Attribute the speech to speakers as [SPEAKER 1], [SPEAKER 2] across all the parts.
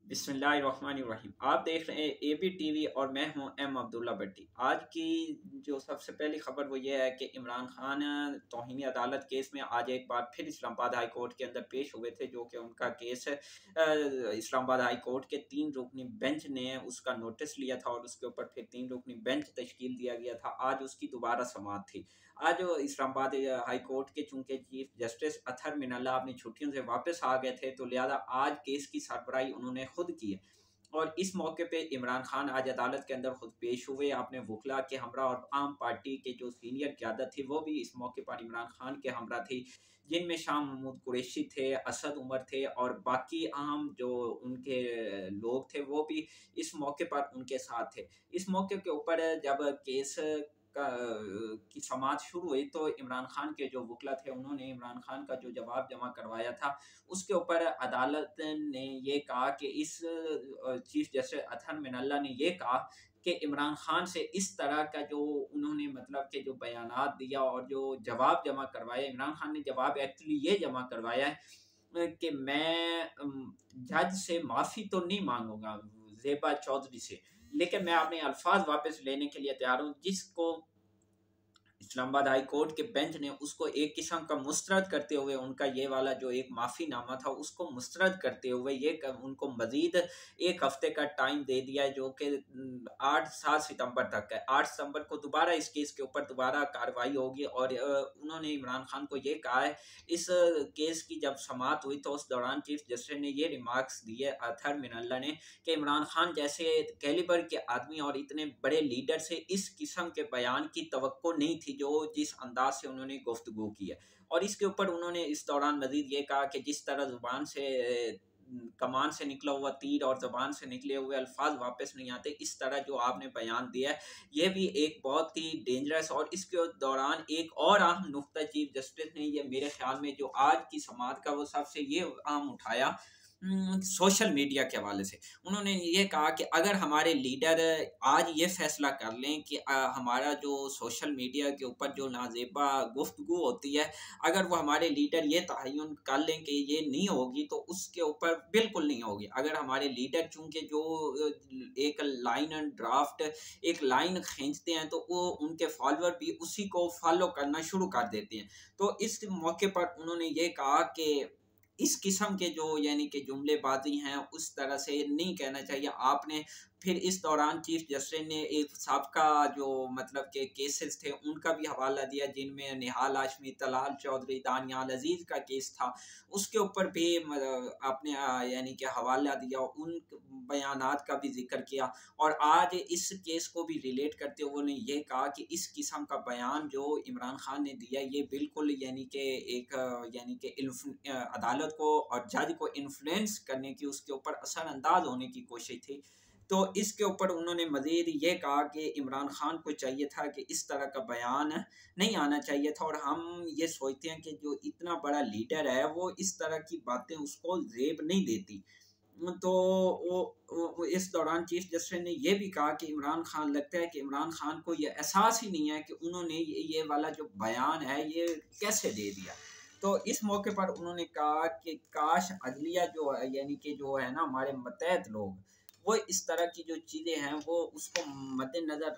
[SPEAKER 1] बिस्मिल्लाहिर्रहमानिर्रहीम। आप देख रहे हैं एबी टीवी और मैं हूं एम अब्दुल्ला भट्टी। आज की जो सबसे पहली खबर वो ये है कि इमरान खान तौहीन अदालत केस में आज एक बार फिर इस्लामाबाद हाई कोर्ट के अंदर पेश हुए थे, जो कि उनका केस इस्लामाबाद हाई कोर्ट के 3 रुकनी बेंच ने उसका नोटिस लिया था और उसके ऊपर फिर 3 रुकनी बेंच तश्कील दिया गया था। आज उसकी दोबारा समाअत थी। आज इस्लामाबाद हाई कोर्ट के चूंकि चीफ जस्टिस अतहर मिनल्ला अपनी छुट्टियों से वापस आ गए थे, तो लिहाजा आज केस की सरबराही उन्होंने खुद की है। और इस मौके पे इमरान खान आज अदालत के अंदर खुद पेश हुए। अपने वकला के हमरा और आम पार्टी के जो सीनियर क़यादत थी वो भी इस मौके पर इमरान खान के हमरा थी, जिनमें शाह महमूद कुरैशी थे, असद उमर थे और बाकी आम जो उनके लोग थे वो भी इस मौके पर उनके साथ थे। इस मौके के ऊपर जब केस की समाअत शुरू हुई तो इमरान खान के जो वकला थे उन्होंने इमरान खान का जो जवाब जमा करवाया था, उसके ऊपर अदालत ने ये कहा कि इस चीफ जस्टिस अतहर मिनल्ला ने ये कहा कि इमरान खान से इस तरह का जो उन्होंने मतलब के जो बयानात दिया और जो जवाब जमा करवाया, इमरान खान ने जवाब एक्चुअली ये जमा करवाया है कि मैं जज से माफ़ी तो नहीं मांगूंगा, ज़ेबा चौधरी से, लेकिन मैं अपने अल्फाज वापस लेने के लिए तैयार हूँ। जिसको इस्लामाबाद हाई कोर्ट के बेंच ने उसको एक किस्म का मुस्तरद करते हुए, उनका ये वाला जो एक माफ़ीनामा था उसको मुस्तरद करते हुए उनको मज़ीद 1 हफ़्ते का टाइम दे दिया है, जो कि 8-7 सितंबर तक है। 8 सितंबर को दोबारा इस केस के ऊपर दोबारा कार्रवाई होगी और उन्होंने इमरान खान को ये कहा है, इस केस की जब समाअत हुई तो उस दौरान चीफ जस्टिस ने ये रिमार्क्स दिए अतहर मिनल्ला ने कि इमरान खान जैसे कैलिबर के आदमी और इतने बड़े लीडर से इस किस्म के बयान की तवक्को नहीं थी जो जिस अंदाज से उन्होंने गुफ्तगू की है। और इसके ऊपर उन्होंने इस दौरान मजीद ये कहा कि जिस तरह जुबान से कमान से निकला हुआ तीर और ज़बान से निकले हुए अल्फाज वापस नहीं आते, इस तरह जो आपने बयान दिया है ये भी एक बहुत ही डेंजरस। और इसके दौरान एक और अहम नुक्ता चीफ जस्टिस ने ये मेरे ख्याल में जो आज की समाअत का वो सबसे ये अहम उठाया, सोशल मीडिया के हवाले से। उन्होंने ये कहा कि अगर हमारे लीडर आज ये फैसला कर लें कि हमारा जो सोशल मीडिया के ऊपर जो नाज़ेबा गुफ्तगू होती है, अगर वो हमारे लीडर ये तयन कर लें कि ये नहीं होगी तो उसके ऊपर बिल्कुल नहीं होगी। अगर हमारे लीडर चूँकि जो एक लाइन एंड ड्राफ्ट एक लाइन खींचते हैं तो वो उनके फॉलोअर भी उसी को फॉलो करना शुरू कर देते हैं। तो इस मौके पर उन्होंने ये कहा कि इस किस्म के जो यानी कि जुमलेबाजी हैं उस तरह से नहीं कहना चाहिए आपने। फिर इस दौरान चीफ जस्टिस ने एक साबका जो मतलब के केसेस थे उनका भी हवाला दिया, जिनमें निहाल हाशमी, तलाल चौधरी, दानियाल अजीज़ का केस था, उसके ऊपर भी आपने यानी कि हवाला दिया, उन बयानात का भी जिक्र किया। और आज इस केस को भी रिलेट करते हुए उन्होंने ये कहा कि इस किस्म का बयान जो इमरान खान ने दिया ये बिल्कुल यानी कि एक यानी कि अदालत को और जज को इन्फ्लुएंस करने की, उसके ऊपर असरअंदाज होने की कोशिश थी। तो इसके ऊपर उन्होंने मज़ीद ये कहा कि इमरान खान को चाहिए था कि इस तरह का बयान नहीं आना चाहिए था, और हम ये सोचते हैं कि जो इतना बड़ा लीडर है वो इस तरह की बातें उसको ज़ेब नहीं देती। तो वो इस दौरान चीफ जस्टिस ने ये भी कहा कि इमरान खान, लगता है कि इमरान खान को ये एहसास ही नहीं है कि उन्होंने ये वाला जो बयान है ये कैसे दे दिया। तो इस मौके पर उन्होंने कहा कि काश अदलिया जो है यानी कि जो है ना हमारे मतहत लोग, वो इस तरह की जो चीज़ें हैं वो उसको मद्देनज़र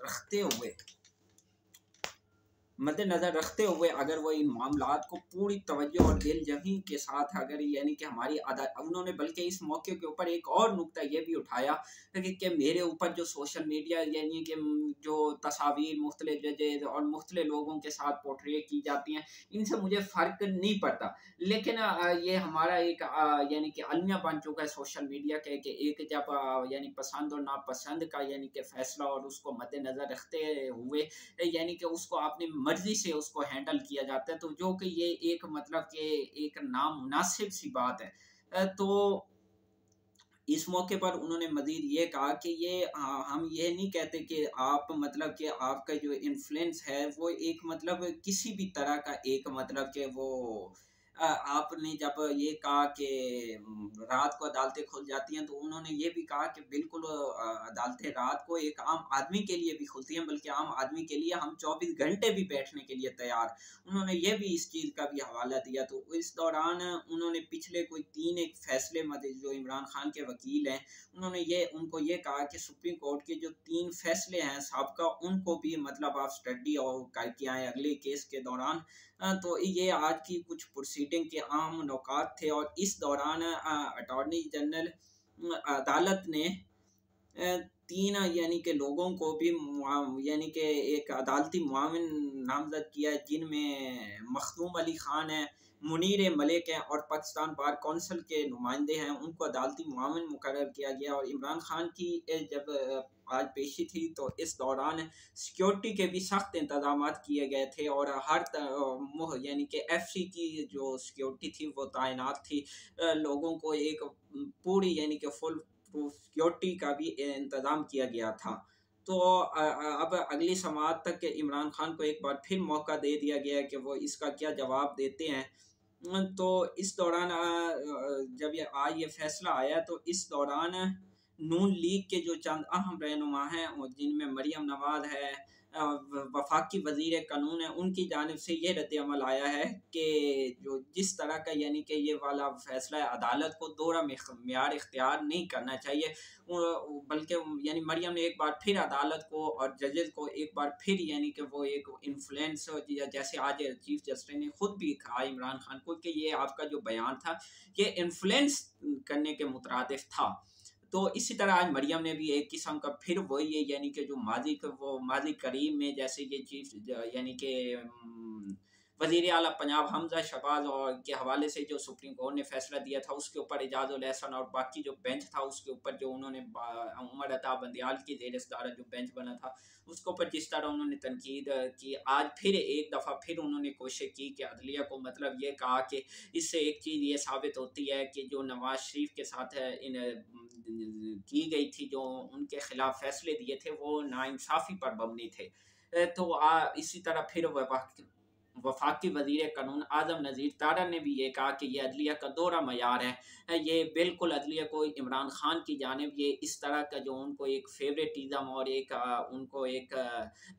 [SPEAKER 1] रखते हुए अगर वो इन मामलात को पूरी तवज्जो और दिलजमी के साथ अगर यानी कि हमारी उन्होंने बल्कि इस मौके के ऊपर एक और नुक्ता ये भी उठाया कि मेरे ऊपर जो सोशल मीडिया यानी कि जो तस्वीर मुख्तलिफ जजेज और मुख्तलिफ लोगों के साथ पोर्ट्रे की जाती हैं, इनसे मुझे फ़र्क नहीं पड़ता। लेकिन ये हमारा एक यानी कि अलमिया बन चुका है सोशल मीडिया के कि एक जब यानी पसंद और नापसंद का यानी कि फ़ैसला और उसको मद्देनज़र रखते हुए यानी कि उसको अपनी मर्जी से उसको हैंडल किया जाता है, तो जो कि ये एक मतलब कि एक नामुनासिब सी बात है। तो इस मौके पर उन्होंने मज़ीद ये कहा कि ये हम ये नहीं कहते कि आप मतलब कि आपका जो इन्फ्लुएंस है वो एक मतलब किसी भी तरह का एक मतलब कि वो आपने जब ये कहा कि रात को अदालतें खुल जाती हैं, तो उन्होंने ये भी कहा कि बिल्कुल अदालतें रात को एक आम आदमी के लिए भी खुलती हैं, बल्कि आम आदमी के लिए हम 24 घंटे भी बैठने के लिए तैयार। उन्होंने ये भी इस चीज़ का भी हवाला दिया। तो इस दौरान उन्होंने पिछले कोई 3 एक फैसले जो इमरान खान के वकील हैं, उन्होंने उनको ये कहा कि सुप्रीम कोर्ट के जो 3 फैसले हैं साबका, उनको भी मतलब आप स्टडी और करके आएँ अगले केस के दौरान। तो ये आज की कुछ प्रोसीडिंग के आम नुकात थे। और इस दौरान अटॉर्नी जनरल अदालत ने 3 यानी कि लोगों को भी यानी कि एक अदालती मुआविन नामज़द किया है, जिनमें मखदूम अली खान है, मुनीर मलिक हैं और पाकिस्तान बार कौंसिल के नुमाइंदे हैं, उनको अदालती मुआविन मुकर्रर किया गया। और इमरान खान की जब आज पेशी थी, तो इस दौरान सिक्योरिटी के भी सख्त इंतजाम किए गए थे और हर यानी कि एफसी की जो सिक्योरिटी थी वो तैनात थी। लोगों को एक पूरी यानी कि फुल सिक्योरिटी का भी इंतज़ाम किया गया था। तो अब अगली समाअत तक इमरान खान को एक बार फिर मौका दे दिया गया है कि वो इसका क्या जवाब देते हैं। तो इस दौरान जब आज ये फैसला आया, तो इस दौरान नून लीग के जो चंद अहम रहनुमा हैं, जिनमें मरियम नवाज है, वफाकी वजीर कानून है, उनकी जानिब से ये रद्द-ए-अमल आया है कि जो जिस तरह का यानी कि ये वाला फैसला है, अदालत को दोहरा मियार इख्तियार नहीं करना चाहिए। बल्कि यानी मरियम ने एक बार फिर अदालत को और जजेस को एक बार फिर यानी कि वो एक इन्फ्लुएंस, जैसे आज चीफ जस्टिस ने खुद भी कहा इमरान खान को कि ये आपका जो बयान था, ये इन्फ्लुएंस करने के मुतरादिफ था। तो इसी तरह आज मरियम ने भी एक किस्म का फिर वही है, यानी कि जो माजी करीब में जैसे ये चीफ यानी कि वज़ीर आला पंजाब हमजा शहबाज और के हवाले से जो सुप्रीम कोर्ट ने फैसला दिया था, उसके ऊपर एजाजुल एहसन और बाकी जो बेंच था, उसके ऊपर जो उन्होंने उमर अता बंदियाल की जेर सदारा जो बेंच बना था, उसके ऊपर जिस तरह उन्होंने तनकीद की, आज फिर एक दफ़ा फिर उन्होंने कोशिश की कि अदलिया को मतलब ये कहा कि इससे एक चीज़ ये साबित होती है कि जो नवाज शरीफ के साथ की गई थी, जो उनके खिलाफ फैसले दिए थे, वो नाइंसाफ़ी पर मबनी थे। तो इसी तरह फिर वफाकी वज़ीर कानून आज़म नज़ीर तारा ने भी ये कहा कि ये अदलिया का दोहरा मयार है। ये बिल्कुल अदलिया को इमरान खान की जानिब ये इस तरह का जो उनको एक फेवरेटिज़्म और एक उनको एक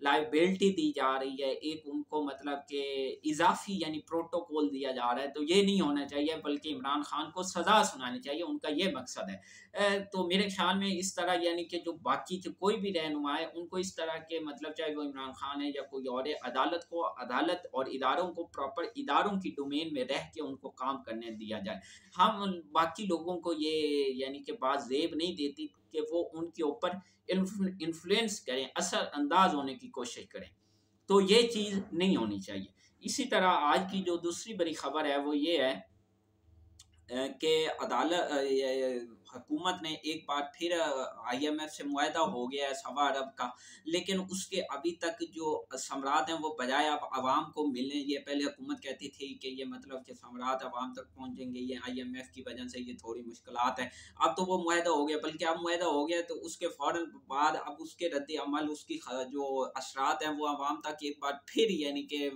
[SPEAKER 1] लायबिलिटी दी जा रही है, एक उनको मतलब कि इज़ाफ़ी यानी प्रोटोकॉल दिया जा रहा है, तो ये नहीं होना चाहिए, बल्कि इमरान खान को सज़ा सुनानी चाहिए, उनका ये मकसद है। तो मेरे ख्याल में इस तरह यानी कि जो बाकी जो कोई भी रहनुमा है, उनको इस तरह के मतलब चाहे वो इमरान खान है या कोई और है, अदालत और इदारों को प्रॉपर इदारों की डोमेन में रह के उनको काम करने दिया जाए। हम बाकी लोगों को ये यानी कि बात ज़ेब नहीं देती कि वो उनके ऊपर इन्फ्लुएंस करें, असर अंदाज होने की कोशिश करें। तो ये चीज़ नहीं होनी चाहिए। इसी तरह आज की जो दूसरी बड़ी खबर है वो ये है कि हुकूमत ने एक बार फिर IMF से मुआहदा हो गया है 1.25 अरब का, लेकिन उसके अभी तक जो समरात हैं वो बजाय अब आवाम को मिलने, ये पहले हुकूमत कहती थी कि ये मतलब कि समरात आवाम तक पहुंचेंगे, ये IMF की वजह से ये थोड़ी मुश्किलात हैं। अब तो वो मुआहदा हो गया, बल्कि अब मुआहदा हो गया तो उसके फ़ौरन बाद अब उसके रद्द अमल, उसकी जो असरात हैं वो आवाम तक एक बार फिर यानी कि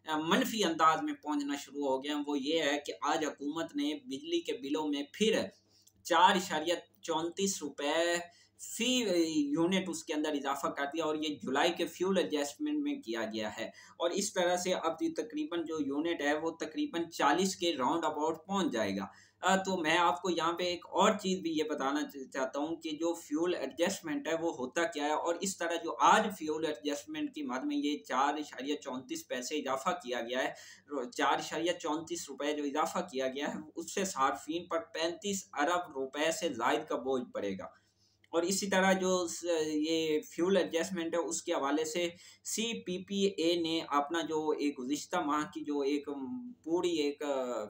[SPEAKER 1] मनफी अंदाज में पहुंचना शुरू हो गया। वो ये है कि आज हुकूमत ने बिजली के बिलों में फिर 4.34 रुपए फी यूनिट उसके अंदर इजाफा कर दिया, और ये जुलाई के फ्यूल एडजस्टमेंट में किया गया है। और इस तरह से अब तकरीबन जो यूनिट है वो तकरीबन 40 के राउंड अबाउट पहुंच जाएगा। तो मैं आपको यहाँ पे एक और चीज़ भी ये बताना चाहता हूँ कि जो फ्यूल एडजस्टमेंट है वो होता क्या है, और इस तरह जो आज फ्यूल एडजस्टमेंट की मद में ये 4.34 पैसे इजाफा किया गया है, 4.34 रुपए जो इजाफा किया गया है, उससे सार्फिन पर 35 अरब रुपए से जायद का बोझ पड़ेगा। और इसी तरह जो ये फ्यूल एडजस्टमेंट है उसके हवाले से CPPA ने अपना जो एक गुज़िश्ता माह की जो एक पूरी एक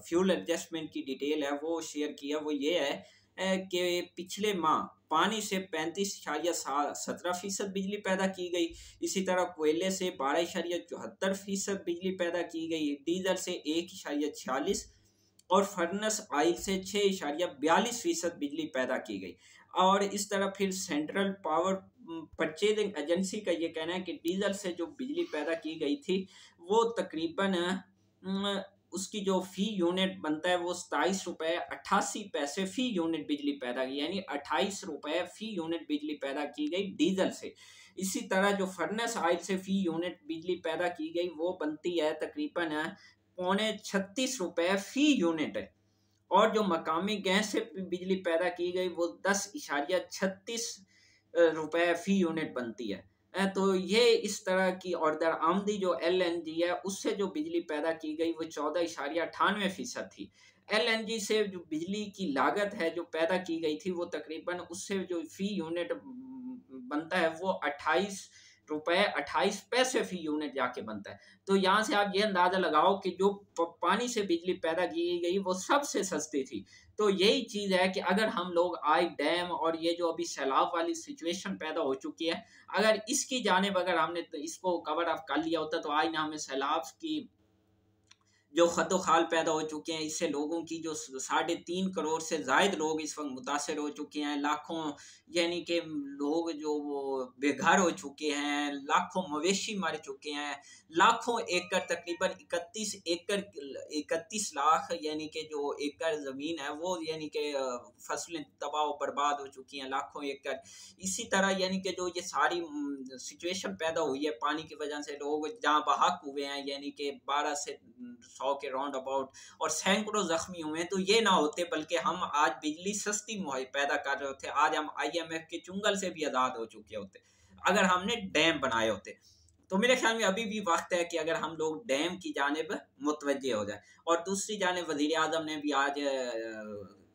[SPEAKER 1] फ्यूल एडजस्टमेंट की डिटेल है वो शेयर किया। वो ये है कि पिछले माह पानी से 35.17% बिजली पैदा की गई, इसी तरह कोयले से 12.74% बिजली पैदा की गई, डीजल से 1.46 और फर्नेस ऑयल से 6.42% बिजली पैदा की गई। और इस तरह फिर सेंट्रल पावर परचेजिंग एजेंसी का ये कहना है कि डीजल से जो बिजली पैदा की गई थी वो तकरीबन उसकी जो फ़ी यूनिट बनता है वो 27 रुपये 88 पैसे फ़ी यूनिट बिजली पैदा की, यानी 28 रुपये फ़ी यूनिट बिजली पैदा की गई डीजल से। इसी तरह जो फर्नेस ऑयल से फ़ी यूनिट बिजली पैदा की गई वो बनती है तकरीबन पौने 36 रुपये फ़ी यूनिट है। और जो मकामी गैस से बिजली पैदा की गई वो 10.36 रुपये फ़ी यूनिट बनती है। तो ये इस तरह की, और दरआमदी जो एलएनजी है उससे जो बिजली पैदा की गई वो 14.98% थी। एलएनजी से जो बिजली की लागत है जो पैदा की गई थी वो तकरीबन उससे जो फ़ी यूनिट बनता है वो 28 रुपये 28 पैसे फ़ी यूनिट जाके बनता है। तो यहाँ से आप ये अंदाज़ा लगाओ कि जो पानी से बिजली पैदा की गई वो सबसे सस्ती थी। तो यही चीज़ है कि अगर हम लोग आज डैम और ये जो अभी सैलाब वाली सिचुएशन पैदा हो चुकी है, अगर इसकी जानिब अगर हमने तो इसको कवर अप कर लिया होता तो आज ना हमें सैलाब की जो खद्दो-खाल पैदा हो चुके हैं, इससे लोगों की जो 3.5 करोड़ से ज़ायद लोग इस वक़्त मुतासिर हो चुके हैं। लाखों यानी कि लोग जो वो बेघर हो चुके हैं, लाखों मवेशी मर चुके हैं, लाखों एकड़ तकरीबन 31 लाख यानी कि जो एकड़ ज़मीन है वो यानी कि फसलें तबाह व बर्बाद हो चुकी हैं, लाखों एकड़। इसी तरह यानी कि जो ये सारी सिचुएशन पैदा हुई है पानी की वजह से, लोग जहाँ बहक हुए हैं यानी कि 12 से 100 के राउंड अबाउट, और सैकड़ों जख्मी हुए हैं। तो ये ना होते बल्कि हम आज बिजली सस्ती पैदा कर रहे होते, आज हम आईएमएफ के चुंगल से भी आज़ाद हो चुके होते अगर हमने डैम बनाए होते। तो मेरे ख्याल में अभी भी वक्त है कि अगर हम लोग डैम की जानिब मुतवज्जे हो जाए। और दूसरी जानिब वज़ीर आज़म ने भी आज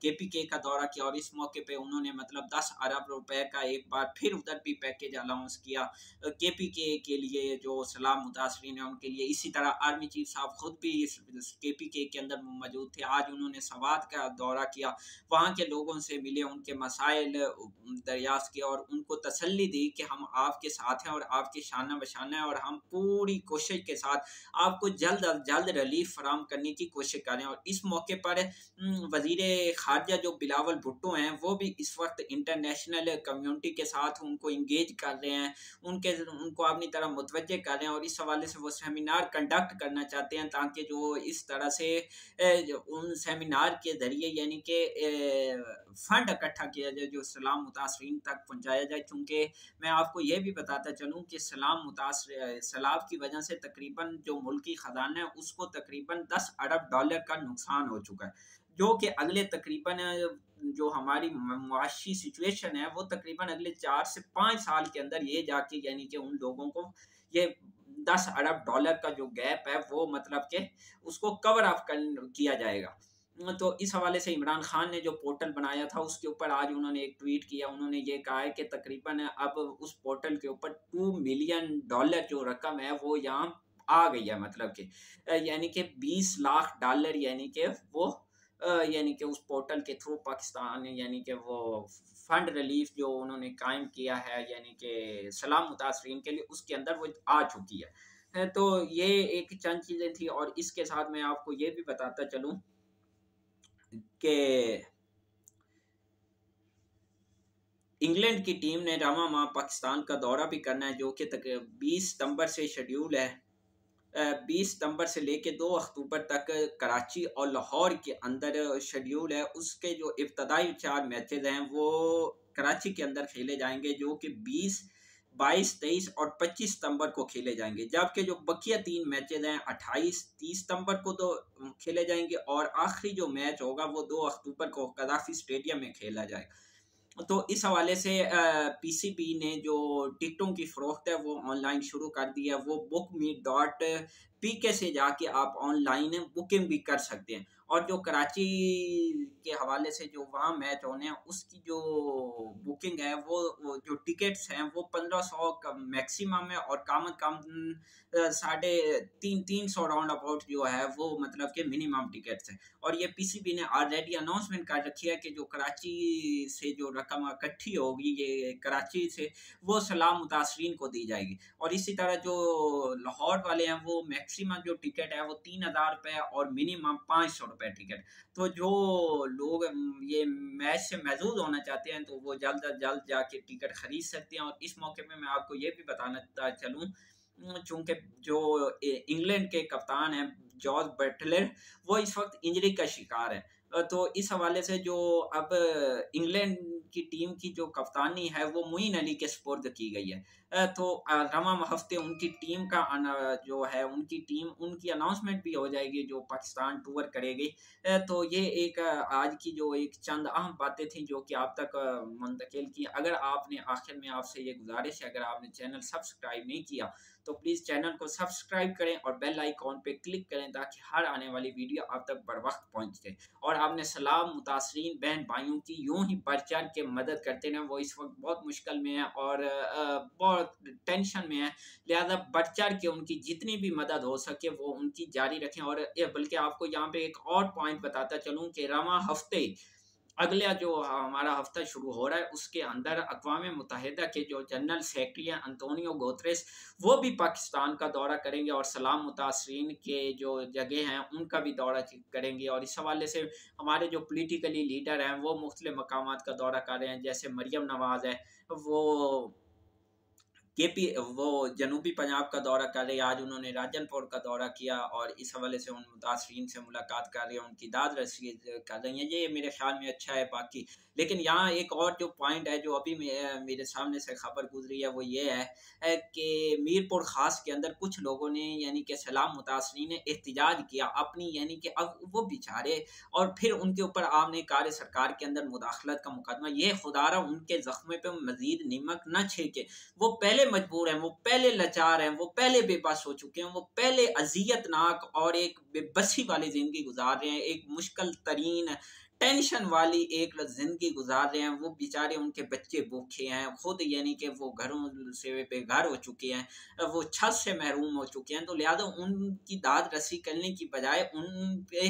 [SPEAKER 1] केपीके का दौरा किया और इस मौके पे उन्होंने मतलब 10 अरब रुपए का एक बार फिर उधर भी पैकेज अनाउंस किया केपीके के लिए, जो सैलाब मुतासरीन है उनके लिए। इसी तरह आर्मी चीफ साहब खुद भी इस केपीके के अंदर मौजूद थे। आज उन्होंने सवात का दौरा किया, वहाँ के लोगों से मिले, उनके मसाइल दरियाफ्त किया और उनको तसल्ली दी कि हम आपके साथ हैं और आपके शाना बशाना है और हम पूरी कोशिश के साथ आपको जल्द अज जल्द रिलीफ फराम करने की कोशिश करें। और इस मौके पर वज़ीर ख़ारिजा जो बिलावल भुट्टो हैं वो भी इस वक्त इंटरनेशनल कम्युनिटी के साथ उनको इंगेज कर रहे हैं, उनको अपनी तरफ मुतवज्जे कर रहे हैं और इस हवाले से वो सेमिनार कंडक्ट करना चाहते हैं ताकि जो इस तरह से उन सेमिनार के ज़रिए यानी कि फ़ंड इकट्ठा किया जाए जो सैलाब मुतासरीन तक पहुँचाया जाए। चूँकि मैं आपको ये भी बताता चलूँ कि सैलाब की वजह से तकरीबन जो मुल्की ख़जाना है उसको तकरीबन 10 अरब डॉलर का नुकसान हो चुका है, जो कि अगले तकरीबन जो हमारी मुआशी सिचुएशन है वो तकरीबन अगले 4 से 5 साल के अंदर ये जाके यानी कि उन लोगों को ये 10 अरब डॉलर का जो गैप है वो मतलब कि उसको कवर अप किया जाएगा। तो इस हवाले से इमरान खान ने जो पोर्टल बनाया था उसके ऊपर आज उन्होंने एक ट्वीट किया। उन्होंने ये कहा है कि तकरीबन अब उस पोर्टल के ऊपर $2 मिलियन जो रकम है वो यहाँ आ गई है, मतलब कि यानी कि 20 लाख डॉलर यानी कि वो यानी कि उस पोर्टल के थ्रू पाकिस्तान यानी कि वो फंड रिलीफ जो उन्होंने कायम किया है यानी कि सैलाब मुतासरीन के लिए, उसके अंदर वो आ चुकी है। तो ये एक चंद चीज़ें थी और इसके साथ मैं आपको ये भी बताता चलूँ कि इंग्लैंड की टीम ने रवां माह पाकिस्तान का दौरा भी करना है, जो कि तक 20 सितंबर से शेड्यूल है। 20 सितंबर से लेके 2 अक्टूबर तक कराची और लाहौर के अंदर शेड्यूल है। उसके जो इब्तदाई 4 मैचेज़ हैं वो कराची के अंदर खेले जाएंगे, जो कि 20, 22, 23 और 25 सितंबर को खेले जाएंगे। जबकि जो बकिया 3 मैचेज़ हैं 28, 30 सितंबर को तो खेले जाएंगे और आखिरी जो मैच होगा वो 2 अक्टूबर को कदाफी स्टेडियम में खेला जाएगा। तो इस हवाले से पीसीबी ने जो टिकटों की फ़रोख्त है वो ऑनलाइन शुरू कर दी है। वो bookme.pk से जाके आप ऑनलाइन बुकिंग भी कर सकते हैं। और जो कराची के हवाले से जो वहाँ मैच होने हैं उसकी जो बुकिंग है वो जो टिकट्स हैं वो 1500 का मैक्सिमम है और कम कम 350 राउंड अबाउट जो है वो मतलब कि मिनिमम टिकट्स है। और ये पीसीबी ने ऑलरेडी अनाउंसमेंट कर रखी है कि जो कराची से जो रकम इकट्ठी होगी ये कराची से वो सैलाब मुतासरीन को दी जाएगी। और इसी तरह जो लाहौर वाले हैं वो मैक्सिमम जो टिकट है वो 3000 रुपये और मिनिमम 500 रुपये टिकट। तो जो लोग ये मैच से महजूज होना चाहते हैं तो वो जल्द अज जल्द जाके टिकट खरीद सकते हैं। और इस मौके में मैं आपको ये भी बताना चलूँ, चूँकि जो इंग्लैंड के कप्तान हैं जॉर्ज बटलर वो इस वक्त इंजरी का शिकार है। तो इस हवाले से जो अब इंग्लैंड की टीम की जो कप्तानी है वो मोइन अली के स्पुर्द की गई है। तो रवा हफ्ते उनकी टीम का जो है उनकी टीम उनकी अनाउंसमेंट भी हो जाएगी जो पाकिस्तान टूर करेगी। तो ये एक आज की जो एक चंद अहम बातें थी जो कि आप तक मुंतकिल की। अगर आपने आखिर में आपसे ये गुजारिश है, अगर आपने चैनल सब्सक्राइब नहीं किया तो प्लीज़ चैनल को सब्सक्राइब करें और बेल आइकॉन पे क्लिक करें ताकि हर आने वाली वीडियो आप तक बर वक्त पहुँचे। और आपने सलाम मुतासरीन बहन भाइयों की यूं ही बढ़ चढ़ के मदद करते रहें। वो इस वक्त बहुत मुश्किल में है और बहुत टेंशन में है, लिहाजा बढ़ चढ़ के उनकी जितनी भी मदद हो सके वो उनकी जारी रखें। और बल्कि आपको यहाँ पे एक और पॉइंट बताता चलूँ कि रवा हफ्ते अगला जो हमारा हफ्ता शुरू हो रहा है उसके अंदर अक़वाम मुत्तहिदा के जो जनरल सेक्रेटरी हैं अंतोनियो गुतेरेस वो भी पाकिस्तान का दौरा करेंगे और सलाम मुतासरीन के जो जगह हैं उनका भी दौरा करेंगे। और इस हवाले से हमारे जो पॉलिटिकली लीडर हैं वो मुख्तलिफ मकामात का दौरा कर रहे हैं, जैसे मरियम नवाज़ है वो केपी वो जनूबी पंजाब का दौरा कर रही है। आज उन्होंने राजनपुर का दौरा किया और इस हवाले से उन मुतासरीन से मुलाकात कर रही है, उनकी दाद रसी कर रही हैं। ये मेरे ख्याल में अच्छा है। बाकी लेकिन यहाँ एक और जो पॉइंट है जो अभी मेरे सामने से खबर गुजरी है वो ये है कि मीरपुर ख़ास के अंदर कुछ लोगों ने यानी कि सलाम मुतासरीन ने एहतजाज किया अपनी, यानी कि अब वो बेचारे और फिर उनके ऊपर आपने कार्य सरकार के अंदर मुदाखलत का मुकदमा, ये खुदारा उनके जख्मे पे मजीद नमक न छिड़के। वो पहले मजबूर हैं, वो पहले लाचार हैं, वो पहले बेबस हो चुके हैं, वो पहले अजियतनाक और एक बेबसी वाली ज़िंदगी गुजार रहे हैं, एक मुश्किल तरीन टेंशन वाली एक ज़िंदगी गुजार रहे हैं। वो बेचारे उनके बच्चे भूखे हैं, खुद यानी कि वो घरों से बेघर हो चुके हैं, वो छत से महरूम हो चुके हैं। तो लिहाजा उनकी दाद रसी करने की बजाय उन पे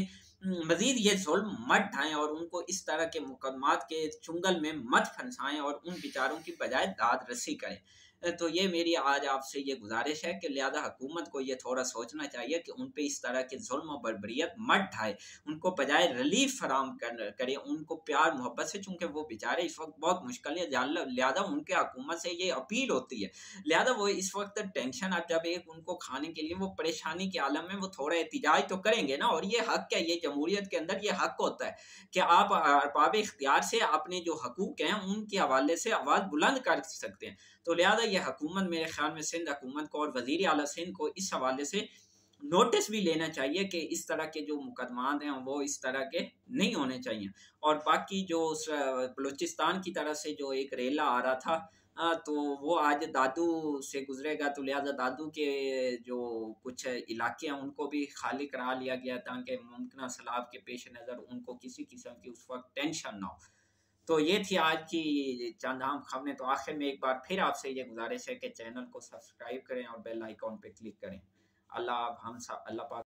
[SPEAKER 1] मजीद ये जुल्म मत ढाएं और उनको इस तरह के मुकदमात के चुंगल में मत फंसाएं और उन बेचारों की बजाय दाद रसी करें। तो ये मेरी आज आपसे ये गुजारिश है कि लिहाजा हुकूमत को ये थोड़ा सोचना चाहिए कि उन पे इस तरह के जुल्म और बर्बरियत मत ढाए, उनको बजाय रिलीफ फराम करे, उनको प्यार मोहब्बत से, चूँकि वो बेचारे इस वक्त बहुत मुश्किल है, लिहाजा उनके हुकूमत से ये अपील होती है। लिहाजा वो इस वक्त टेंशन, अब जब एक उनको खाने के लिए वो परेशानी के आलम में वो थोड़ा एहतिजाज तो करेंगे ना, और ये हक है, ये जमहूरियत के अंदर ये हक होता है कि आप अरबाब इख्तियार से अपने जो हकूक हैं उनके हवाले से आवाज़ बुलंद कर सकते हैं। तो लिहाजा ये हुकूमत मेरे ख्याल में सिंध हुकूमत को और वज़ीर आला सिंध को इस हवाले से नोटिस भी लेना चाहिए कि इस तरह के जो मुकदमात हैं वो इस तरह के नहीं होने चाहिए। और बाकी जो बलूचिस्तान की तरफ से जो एक रेला आ रहा था तो वो आज दादू से गुजरेगा, तो लिहाजा दादू के जो कुछ इलाके हैं उनको भी खाली करा लिया गया ताकि मुमकिन सैलाब के पेश नज़र उनको किसी किस्म की उस वक्त टेंशन ना हो। तो ये थी आज की चंद अहम खबरें। तो आखिर में एक बार फिर आपसे ये गुजारिश है कि चैनल को सब्सक्राइब करें और बेल आइकॉन पे क्लिक करें। अल्लाह पाक